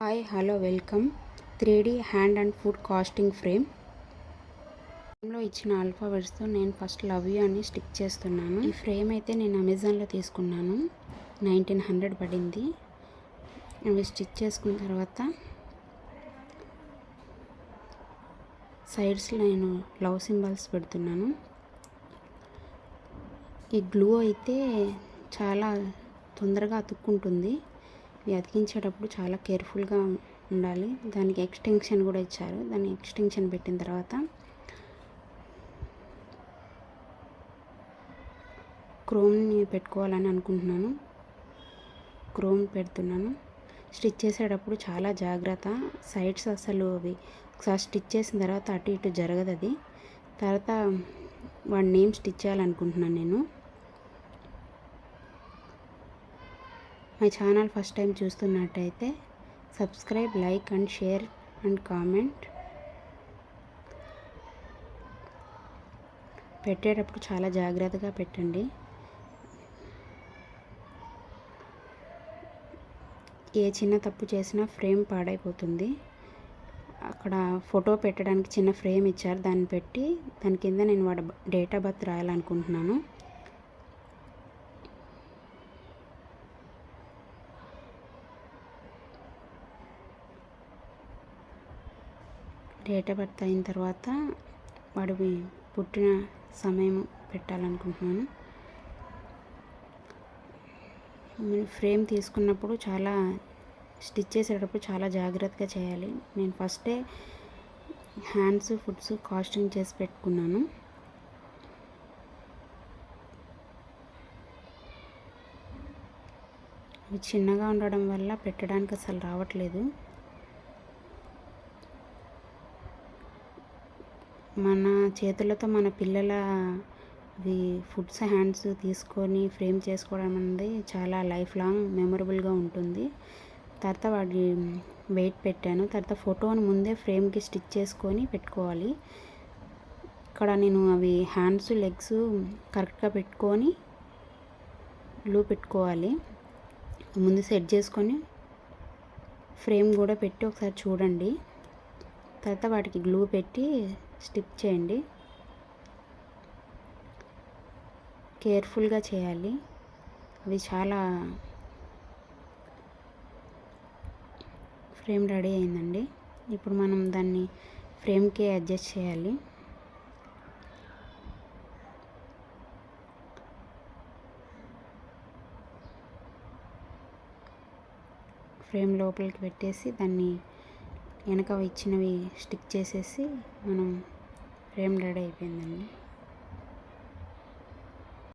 Hi hello welcome 3D hand and foot casting ఫ్రేమ్లో ఇచ్చిన ఆల్ఫాబెట్స్తో నేను ఫస్ట్ లవ్ యూ అని స్టిక్ చేస్తున్నాను. ఈ ఫ్రేమ్ అయితే నేను అమెజాన్లో తీసుకున్నాను. 1900 పడింది. అవి స్టిచ్ చేసుకున్న తర్వాత సైడ్స్లో నేను లవ్ సింబల్స్ పెడుతున్నాను. ఈ గ్లూ అయితే చాలా తొందరగా అతుక్కుంటుంది. ఇవి అతికించేటప్పుడు చాలా కేర్ఫుల్గా ఉండాలి. దానికి ఎక్స్టెన్షన్ కూడా ఇచ్చారు. దాన్ని ఎక్స్టెన్షన్ పెట్టిన తర్వాత క్రోమ్ని పెట్టుకోవాలని అనుకుంటున్నాను. క్రోమ్ పెడుతున్నాను. స్టిచ్ చేసేటప్పుడు చాలా జాగ్రత్త. సైడ్స్ అసలు అవి ఒకసారి స్టిచ్ చేసిన తర్వాత అటు ఇటు జరగదు. అది తర్వాత వాడి నేమ్ స్టిచ్ చేయాలనుకుంటున్నాను నేను. మై ఛానల్ ఫస్ట్ టైం చూస్తున్నట్టయితే subscribe, like and share and comment. పెట్టేటప్పుడు చాలా జాగ్రత్తగా పెట్టండి. ఏ చిన్న తప్పు చేసినా ఫ్రేమ్ పాడైపోతుంది. అక్కడ ఫోటో పెట్టడానికి చిన్న ఫ్రేమ్ ఇచ్చారు. దాన్ని పెట్టి దాని కింద నేను వాడి డేట్ ఆఫ్ బర్త్ రాయాలనుకుంటున్నాను. డేట్ ఆఫ్ బర్త్ అయిన తర్వాత వాడి పుట్టిన సమయం పెట్టాలనుకుంటున్నాను. ఫ్రేమ్ తీసుకున్నప్పుడు చాలా స్టిచ్ చేసేటప్పుడు చాలా జాగ్రత్తగా చేయాలి. నేను ఫస్టే హ్యాండ్స్, ఫుట్స్ కాస్టింగ్ చేసి పెట్టుకున్నాను. ఇవి చిన్నగా ఉండడం వల్ల పెట్టడానికి అసలు రావట్లేదు. మన చేతులతో మన పిల్లల ఫుడ్స్ హ్యాండ్స్ తీసుకొని ఫ్రేమ్ చేసుకోవడం అనేది చాలా లైఫ్ లాంగ్ మెమొరబుల్గా ఉంటుంది. తర్వాత వాడి వెయిట్ పెట్టాను. తర్వాత ఫోటోని ముందే ఫ్రేమ్కి స్టిచ్ చేసుకొని పెట్టుకోవాలి. ఇక్కడ నేను అవి హ్యాండ్స్, లెగ్స్ కరెక్ట్గా పెట్టుకొని గ్లూ పెట్టుకోవాలి. ముందు సెట్ చేసుకొని ఫ్రేమ్ కూడా పెట్టి ఒకసారి చూడండి. తర్వాత వాటికి గ్లూ పెట్టి స్టిక్ చేయండి. కేర్ఫుల్గా చేయాలి. అవి చాలా ఫ్రేమ్ రెడీ అయిందండి. ఇప్పుడు మనం దాన్ని ఫ్రేమ్కి అడ్జస్ట్ చేయాలి. ఫ్రేమ్ లోపలికి పెట్టేసి దాన్ని వెనక ఇచ్చినవి స్టిక్ చేసేసి మనం ఫ్రేమ్ రెడీ అయిపోయిందండి.